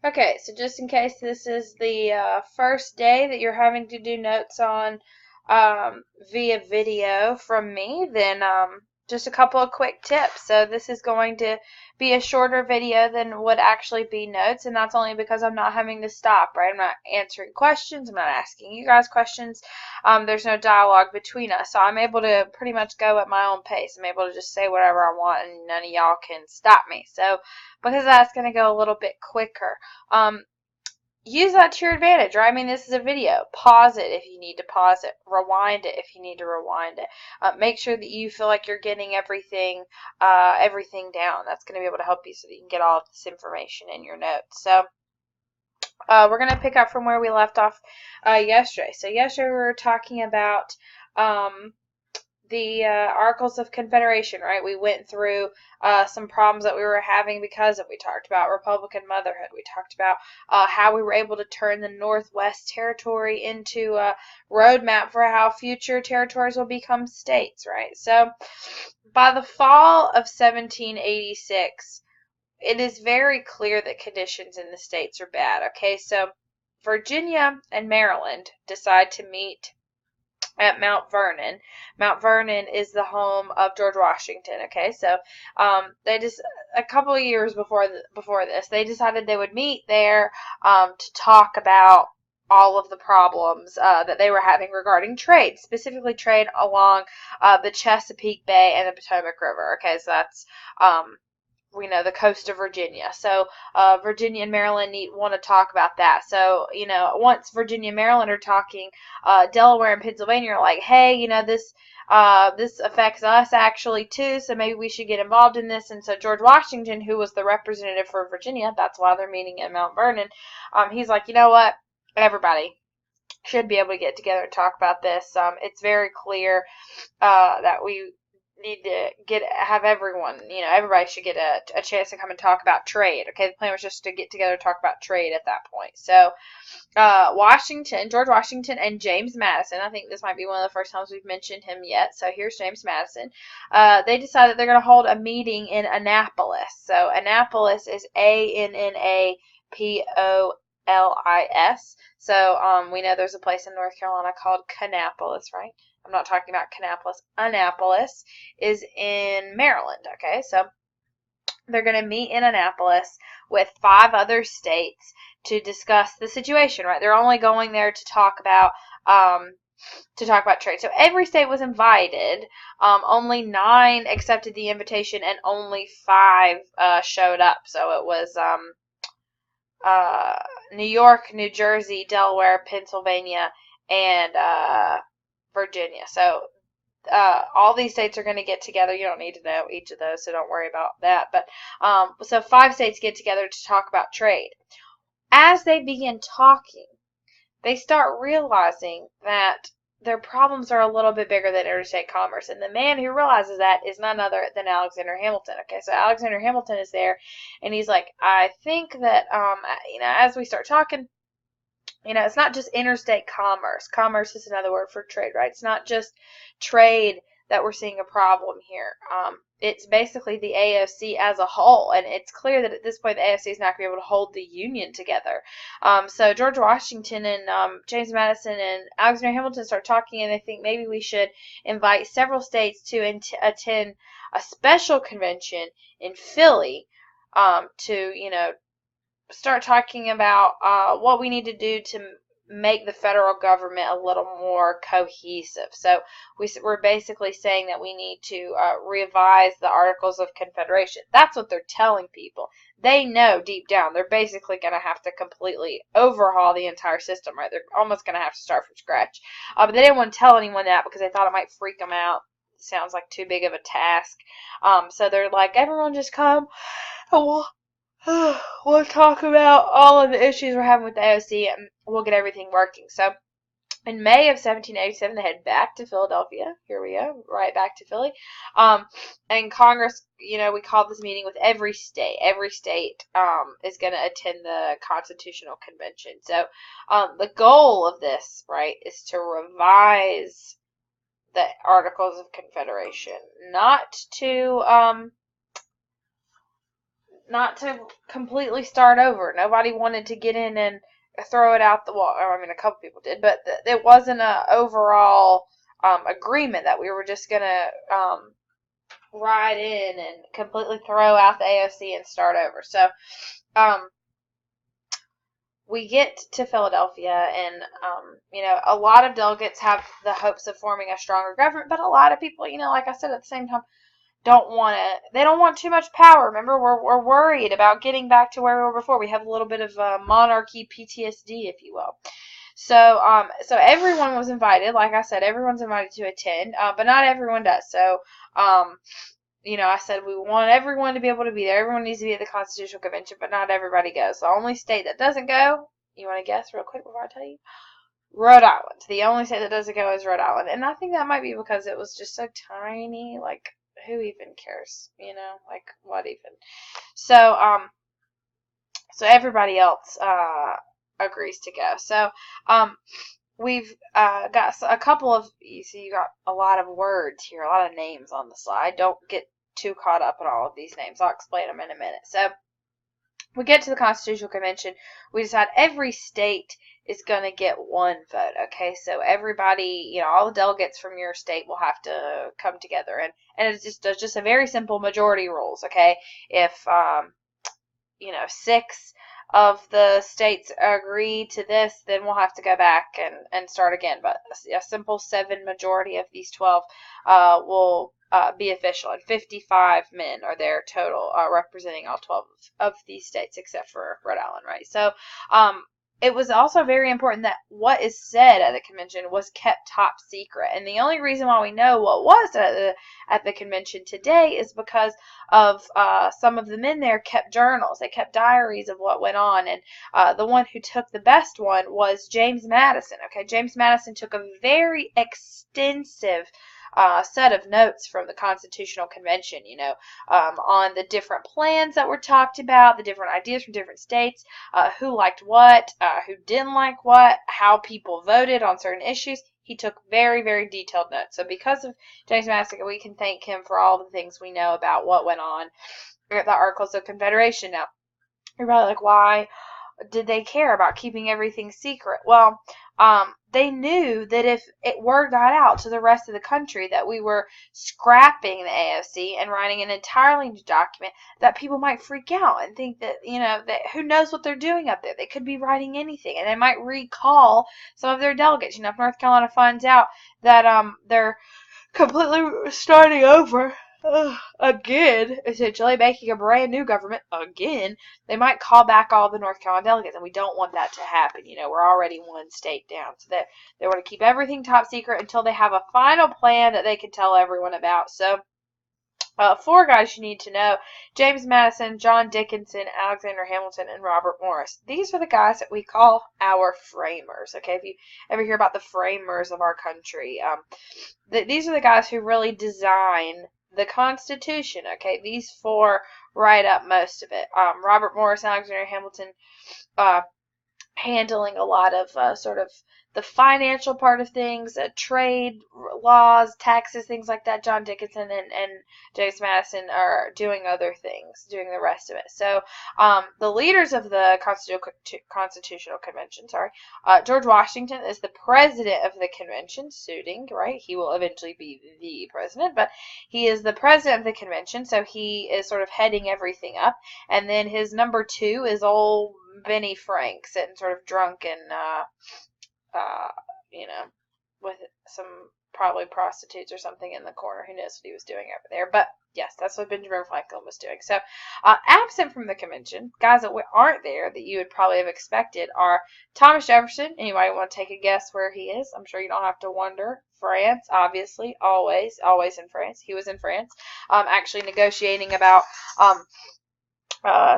Okay, so just in case this is the first day that you're having to do notes on via video from me, then just a couple of quick tips. So this is going to be a shorter video than would actually be notes, and that's only because I'm not having to stop, right? I'm not answering questions. I'm not asking you guys questions. There's no dialogue between us, so I'm able to pretty much go at my own pace. I'm able to just say whatever I want, and none of y'all can stop me. So because that's going to go a little bit quicker. Um, Use that to your advantage, right? I mean, this is a video. Pause it if you need to pause it. Rewind it if you need to rewind it. Make sure that you feel like you're getting everything down. That's going to be able to help you so that you can get all of this information in your notes. So we're going to pick up from where we left off yesterday. So yesterday we were talking about the Articles of Confederation, right? We went through some problems that we were having because of. We talked about Republican motherhood. We talked about how we were able to turn the Northwest Territory into a roadmap for how future territories will become states, right? So by the fall of 1786, it is very clear that conditions in the states are bad, okay? So Virginia and Maryland decide to meet at Mount Vernon. Mount Vernon is the home of George Washington. Okay, so they just a couple of years before this, they decided they would meet there to talk about all of the problems that they were having regarding trade, specifically trade along the Chesapeake Bay and the Potomac River. Okay, so that's we know the coast of Virginia. So Virginia and Maryland want to talk about that. So, once Virginia and Maryland are talking, Delaware and Pennsylvania are like, hey, this affects us actually too, so maybe we should get involved in this. And so George Washington, who was the representative for Virginia, that's why they're meeting at Mount Vernon, he's like, you know what, everybody should be able to get together and talk about this. It's very clear that we need to have everyone, everybody should get a chance to come and talk about trade. Okay, the plan was just to get together and talk about trade at that point. So George Washington and James Madison, I think this might be one of the first times we've mentioned him yet. So here's James Madison. They decided they're going to hold a meeting in Annapolis. So Annapolis is Annapolis. So we know there's a place in North Carolina called Kannapolis, right? I'm not talking about Kannapolis. Annapolis is in Maryland, okay? So they're going to meet in Annapolis with 5 other states to discuss the situation, right? They're only going there to talk about trade. So every state was invited. Only 9 accepted the invitation, and only 5 showed up. So it was New York, New Jersey, Delaware, Pennsylvania, and Virginia. So all these states are going to get together. You don't need to know each of those, so don't worry about that. But so 5 states get together to talk about trade. As they begin talking, they start realizing that their problems are a little bit bigger than interstate commerce. And the man who realizes that is none other than Alexander Hamilton. Okay, so Alexander Hamilton is there, and he's like, I think that, as we start talking, it's not just interstate commerce. Commerce is another word for trade, right? It's not just trade that we're seeing a problem here. It's basically the AOC as a whole, and it's clear that at this point the AOC is not going to be able to hold the Union together. So George Washington and James Madison and Alexander Hamilton start talking, and they think maybe we should invite several states to attend a special convention in Philly to, start talking about what we need to do to make the federal government a little more cohesive. So we're basically saying that we need to revise the Articles of Confederation. That's what they're telling people. They know deep down they're basically going to have to completely overhaul the entire system, right? They're almost going to have to start from scratch. But they didn't want to tell anyone that because they thought it might freak them out. It sounds like too big of a task. So they're like, everyone just come and we'll talk about all of the issues we're having with the AOC, and we'll get everything working. So in May of 1787, they head back to Philadelphia. Here we go, right back to Philly. And Congress, we call this meeting with every state. Every state is going to attend the Constitutional Convention. So the goal of this, right, is to revise the Articles of Confederation, not to not to completely start over. Nobody wanted to get in and throw it out the wall. I mean, a couple people did, but it wasn't a overall agreement that we were just gonna ride in and completely throw out the AOC and start over. So, we get to Philadelphia, and a lot of delegates have the hopes of forming a stronger government, but a lot of people, like I said, at the same time, they don't want too much power. Remember, we're worried about getting back to where we were before. We have a little bit of monarchy PTSD, if you will. So everyone was invited. Like I said, everyone's invited to attend, but not everyone does. So, I said we want everyone to be able to be there. Everyone needs to be at the Constitutional Convention, but not everybody goes. The only state that doesn't go, you want to guess real quick before I tell you? Rhode Island. The only state that doesn't go is Rhode Island. And I think that might be because it was just so tiny. Like, who even cares? Like, what even? So, so everybody else agrees to go. So, we've got a couple of, you see, you got a lot of words here, a lot of names on the slide. Don't get too caught up in all of these names. I'll explain them in a minute. So, we get to the Constitutional Convention. We decide every state is going to get one vote, okay? So everybody, all the delegates from your state will have to come together. And it's just a very simple majority rules, okay? If, 6 of the states agree to this, then we'll have to go back and start again. But a simple 7 majority of these 12 will be official, and 55 men are there total, representing all 12 of these states except for Rhode Island, right? So, it was also very important that what is said at the convention was kept top secret. And the only reason why we know what was at the convention today is because of some of the men there kept journals. They kept diaries of what went on. And the one who took the best one was James Madison. Okay, James Madison took a very extensive set of notes from the Constitutional Convention, on the different plans that were talked about, the different ideas from different states, who liked what, who didn't like what, how people voted on certain issues. He took very, very detailed notes. So because of James Madison, we can thank him for all the things we know about what went on at the Articles of Confederation. Now, you're probably like, why did they care about keeping everything secret? Well, they knew that if word got out to the rest of the country that we were scrapping the AOC and writing an entirely new document, that people might freak out and think that, that who knows what they're doing up there. They could be writing anything, and they might recall some of their delegates. If North Carolina finds out that they're completely starting over again, essentially making a brand new government again, they might call back all the North Carolina delegates, and we don't want that to happen. We're already one state down, so they want to keep everything top secret until they have a final plan that they can tell everyone about. So, 4 guys you need to know: James Madison, John Dickinson, Alexander Hamilton, and Robert Morris. These are the guys that we call our framers, okay? If you ever hear about the framers of our country, these are the guys who really design the Constitution, okay? These 4 write up most of it. Robert Morris, Alexander Hamilton, handling a lot of sort of the financial part of things, trade, laws, taxes, things like that. John Dickinson and James Madison are doing other things, doing the rest of it. So the leaders of the Constitutional Convention, George Washington is the president of the convention, suiting, right? He will eventually be the president, but he is the president of the convention, so he is sort of heading everything up. And then his number 2 is old Benny Frank, sitting sort of drunk and with some probably prostitutes or something in the corner. Who knows what he was doing over there? But yes, that's what Benjamin Franklin was doing. So, absent from the convention, guys that aren't there that you would probably have expected are Thomas Jefferson. Anybody want to take a guess where he is? I'm sure you don't have to wonder. France, obviously, always in France. He was in France, actually negotiating about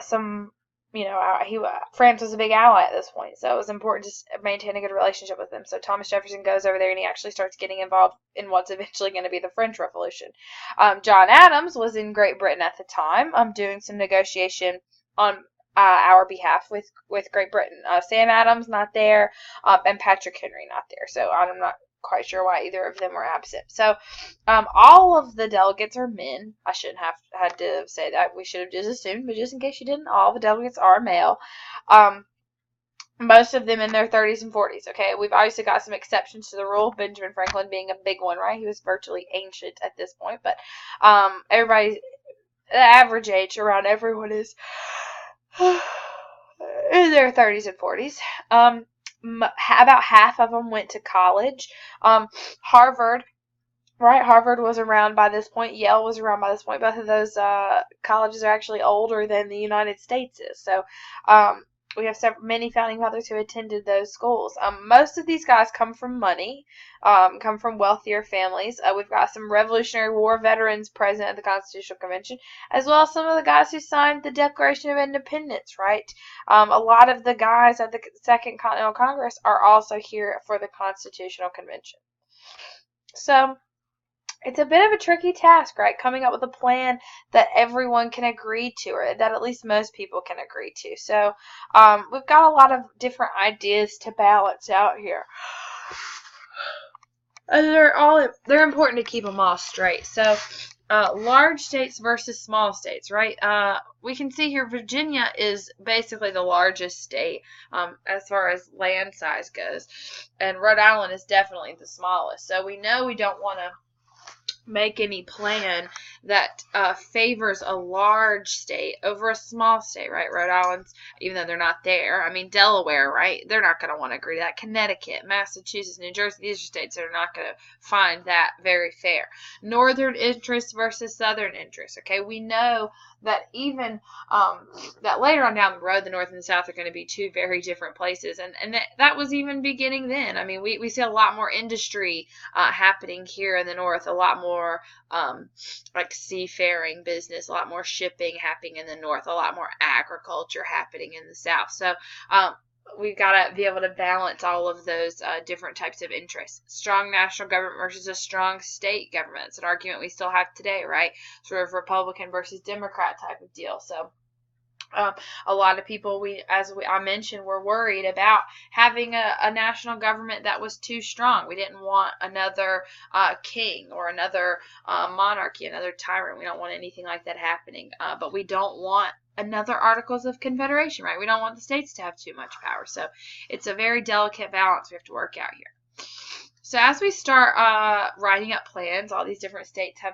some. France was a big ally at this point, so it was important to maintain a good relationship with them. So Thomas Jefferson goes over there, and he actually starts getting involved in what's eventually going to be the French Revolution. John Adams was in Great Britain at the time, doing some negotiation on our behalf with Great Britain. Sam Adams not there, and Patrick Henry not there. So I'm not quite sure why either of them were absent. So all of the delegates are men. I shouldn't have had to say that. We should have just assumed, but just in case you didn't, all the delegates are male. Most of them in their 30s and 40s. Okay, we've obviously got some exceptions to the rule. Benjamin Franklin being a big one, right? He was virtually ancient at this point, but everybody's the average age around everyone is in their 30s and 40s. About half of them went to college. Harvard, right? Harvard was around by this point. Yale was around by this point. Both of those colleges are actually older than the United States is. So we have many founding fathers who attended those schools. Most of these guys come from money, come from wealthier families. We've got some Revolutionary War veterans present at the Constitutional Convention, as well as some of the guys who signed the Declaration of Independence, right? A lot of the guys at the Second Continental Congress are also here for the Constitutional Convention. So it's a bit of a tricky task, right? Coming up with a plan that everyone can agree to, or that at least most people can agree to. So we've got a lot of different ideas to balance out here. And they're important to keep them all straight. So large states versus small states, right? We can see here Virginia is basically the largest state as far as land size goes. And Rhode Island is definitely the smallest. So we know we don't want to make any plan that favors a large state over a small state, right? Rhode Island's, even though they're not there, I mean, Delaware, right? They're not going to want to agree to that. Connecticut, Massachusetts, New Jersey, these are states that are not going to find that very fair. Northern interests versus southern interests, okay? We know that even that later on down the road, the North and the South are going to be two very different places, and that was even beginning then. I mean, we see a lot more industry happening here in the North, a lot more like seafaring business, a lot more shipping happening in the North, a lot more agriculture happening in the South. So we've got to be able to balance all of those different types of interests. Strong national government versus a strong state government. It's an argument we still have today, right? Sort of Republican versus Democrat type of deal. So a lot of people, I mentioned, were worried about having a national government that was too strong. We didn't want another king or another monarchy, another tyrant. We don't want anything like that happening. But we don't want another Articles of Confederation, right? We don't want the states to have too much power. So it's a very delicate balance we have to work out here. So as we start writing up plans, all these different states have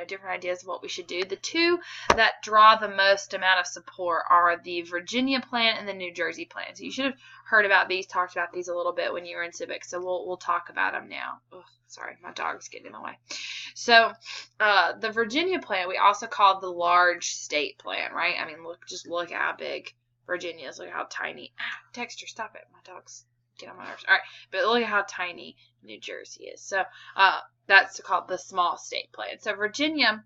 different ideas of what we should do. The two that draw the most amount of support are the Virginia plan and the New Jersey plan. So you should have heard about these, talked about these a little bit when you were in civics. So we'll talk about them now. Oh, sorry, my dog's getting in the way. So the Virginia plan we also call the large state plan, right? I mean, just look how big Virginia is. Look how tiny. Dexter, stop it. My dog's getting on my nerves. All right, but look at how tiny New Jersey is. So that's called the small state plan. So Virginia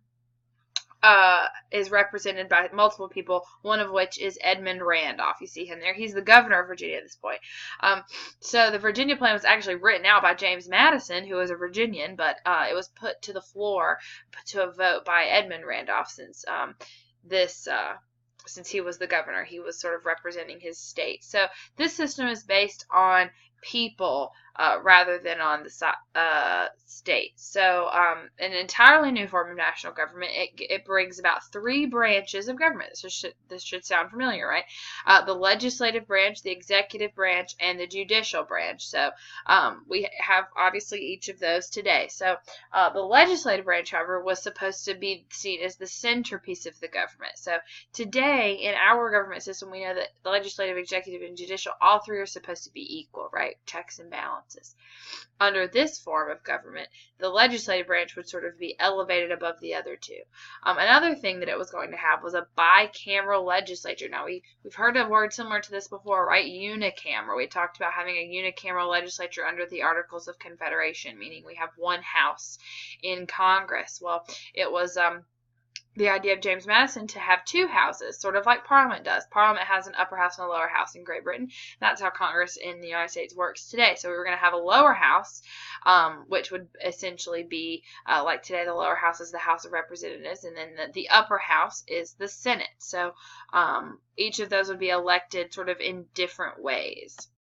is represented by multiple people, one of which is Edmund Randolph. You see him there. He's the governor of Virginia at this point. So the Virginia plan was actually written out by James Madison, who was a Virginian, but it was put to the floor, put to a vote by Edmund Randolph since since he was the governor. He was sort of representing his state. So this system is based on people rather than on the state. So an entirely new form of national government. It brings about 3 branches of government. This should sound familiar, right? The legislative branch, the executive branch, and the judicial branch. So we have obviously each of those today. So the legislative branch, however, was supposed to be seen as the centerpiece of the government. So today in our government system, we know that the legislative, executive, and judicial, all 3 are supposed to be equal, right? Checks and balances. Under this form of government, the legislative branch would sort of be elevated above the other 2. Another thing that it was going to have was a bicameral legislature. Now, we've heard a word similar to this before, right? Unicameral. We talked about having a unicameral legislature under the Articles of Confederation, meaning we have one house in Congress. Well, it was the idea of James Madison to have 2 houses, sort of like Parliament does. Parliament has an upper house and a lower house in Great Britain. That's how Congress in the United States works today. So we were going to have a lower house, which would essentially be, like today, the lower house is the House of Representatives, and then the upper house is the Senate. So each of those would be elected sort of in different ways.